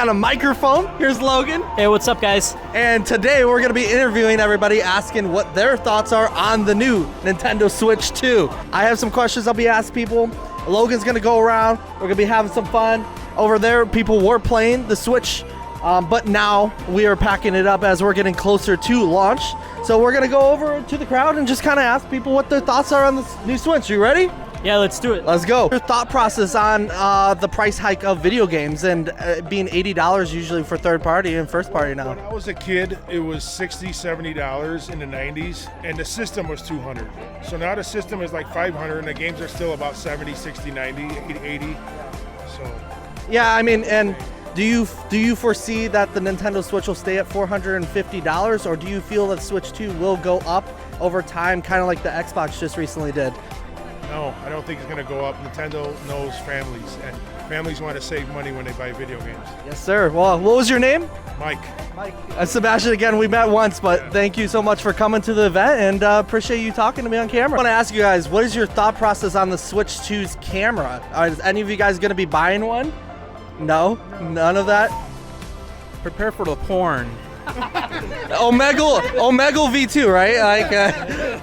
on a microphone. Here's Logan. Hey, what's up, guys? And today we're gonna be interviewing everybody, asking what their thoughts are on the new Nintendo Switch 2. I have some questions I'll be asking people. Logan's gonna go around. We're gonna be having some fun. Over there, people were playing the Switch, but now we are packing it up as we're getting closer to launch. So we're gonna go over to the crowd and just kind of ask people what their thoughts are on the new Switch. You ready? Yeah, let's do it. Let's go. Your thought process on the price hike of video games and being $80 usually for third party and first party now. When I was a kid, it was $60, $70 in the 90s, and the system was $200. So now the system is like $500, and the games are still about $70, $60, $90, $80. So yeah, I mean, and do you foresee that the Nintendo Switch will stay at $450, or do you feel that Switch 2 will go up over time, kind of like the Xbox just recently did? no, I don't think it's going to go up. Nintendo knows families, and families want to save money when they buy video games. Yes, sir. Well, what was your name? Mike. Sebastian, again, we met once, but thank you so much for coming to the event, and appreciate you talking to me on camera. I want to ask you guys, what is your thought process on the Switch 2's camera? Is any of you guys going to be buying one? No? None of that? Prepare for the porn. Omegle V2, right? Like,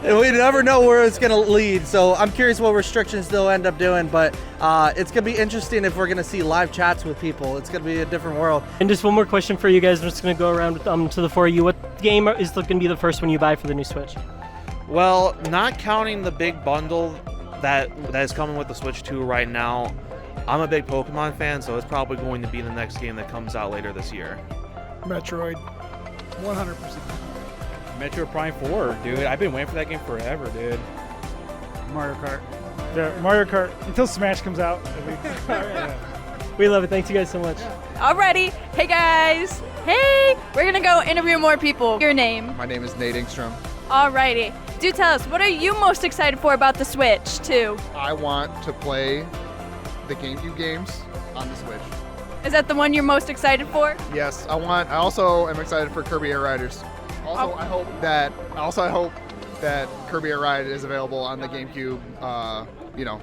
we never know where it's gonna lead. So I'm curious what restrictions they'll end up doing, but it's gonna be interesting if we're gonna see live chats with people. It's gonna be a different world. And just one more question for you guys. I'm just going to go around to the four of you. What game is going to be the first one you buy for the new Switch? Well, not counting the big bundle that is coming with the Switch 2 right now, I'm a big Pokemon fan, so it's probably going to be the next game that comes out later this year. Metroid, 100%. Metroid Prime 4, dude. I've been waiting for that game forever, dude. Mario Kart. Yeah, Mario Kart until Smash comes out. Yeah. We love it. Thanks you guys so much. Alrighty. Hey guys. Hey. We're gonna go interview more people. Your name? My name is Nate Ingstrom. Alrighty. Do tell us, what are you most excited for about the Switch 2? I want to play the GameCube games on the Switch. Is that the one you're most excited for? Yes, I also am excited for Kirby Air Riders. Also, I hope that Kirby Air Ride is available on the GameCube,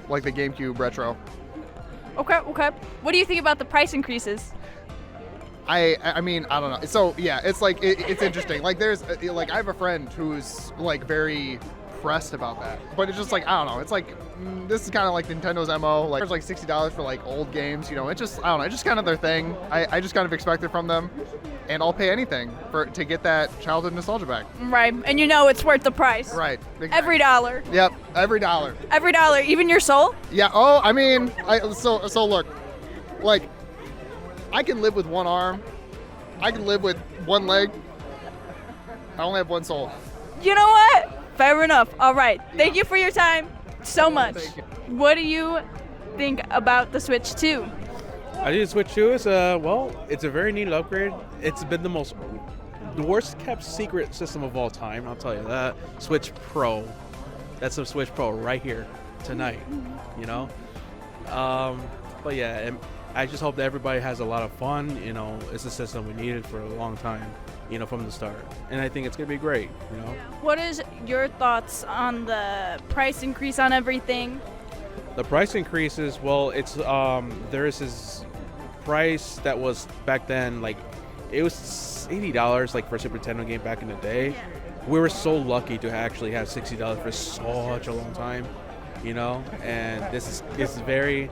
like the GameCube Retro. Okay. What do you think about the price increases? I mean, I don't know. So yeah, it's like it's interesting. Like I have a friend who's like very pressed about that, but it's just like, I don't know. It's like this is kind of like Nintendo's MO. Like there's like $60 for like old games. It's just, I don't know. It's just kind of their thing. I just kind of expect it from them, and I'll pay anything to get that childhood nostalgia back. Right, and it's worth the price. Right. Exactly. Every dollar. Yep. Every dollar. Every dollar, even your soul. Yeah. Oh, I mean, so look, like I can live with one arm. I can live with one leg. I only have one soul. You know what? Fair enough. All right. Thank you for your time so much. Thank you. What do you think about the Switch 2? I think the Switch 2 is, it's a very neat upgrade. It's been the worst kept secret system of all time, I'll tell you that. Switch Pro. That's a Switch Pro right here tonight, But yeah, and I just hope that everybody has a lot of fun. It's a system we needed for a long time, from the start. And I think it's going to be great, What is your thoughts on the price increase on everything? The price increases, well, it's there is this price that was back then, like, it was $80 like for a Super Nintendo game back in the day. Yeah. We were so lucky to actually have $60 for such a long time. And this is very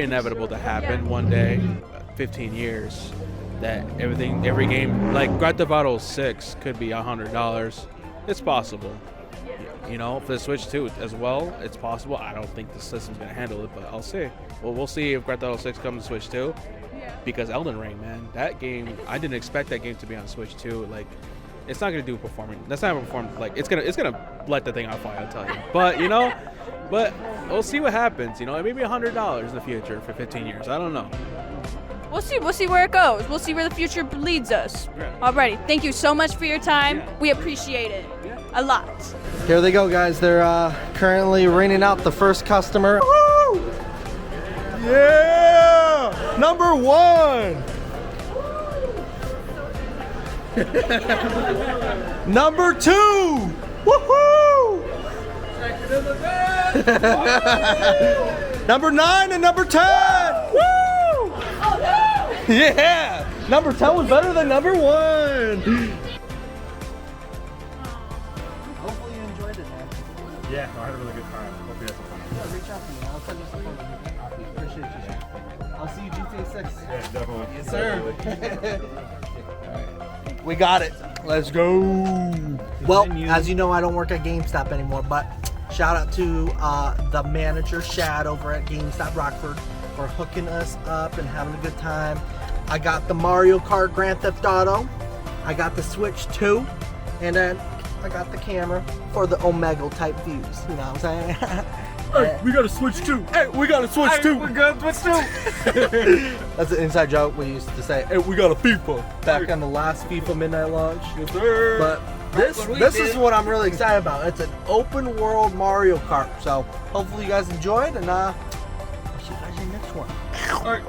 inevitable to happen one day, 15 years, that every game, like Grand Theft Auto 6 could be $100. It's possible. For the Switch 2 as well, it's possible. I don't think the system's going to handle it, but I'll see. Well, we'll see if Grand Theft Auto 6 comes to Switch 2. Yeah. Because Elden Ring, man, that game, I didn't expect that game to be on Switch 2. Like, it's not going to do performing. That's not going to perform. Like, it's gonna let the thing on fire, I'll tell you. But, but we'll see what happens. It may be $100 in the future for 15 years. I don't know. We'll see where it goes. We'll see where the future leads us. Yeah. Alrighty. Thank you so much for your time. Yeah. We appreciate it a lot. Here they go, guys. They're currently ringing out the first customer. Woo! Yeah! Number 1! Number 2! Woohoo! Number 9 and number 10! Woo! Yeah! Number 10 was better than number 1. Hopefully you enjoyed it, man. Yeah, I had a really good time. Hope you had some fun. Yeah, reach out to me. I'll send you some photos. Appreciate you. I'll see you GTA 6. Yeah, definitely. Yes, sir. We got it. Let's go. Well, as you know, I don't work at GameStop anymore, but shout out to the manager, Shad, over at GameStop Rockford for hooking us up and having a good time. I got the Mario Kart Grand Theft Auto. I got the Switch 2. And then I got the camera for the Omegle type views. You know what I'm saying? Hey, we got a Switch 2. Hey, we got a Switch 2. We got a Switch 2. That's an inside joke we used to say. Hey, we got a FIFA. Back on the last FIFA midnight launch. Yes, sir. But this is what I'm really excited about. It's an open world Mario Kart. So hopefully you guys enjoyed, and I'll see you guys in the next one. All right.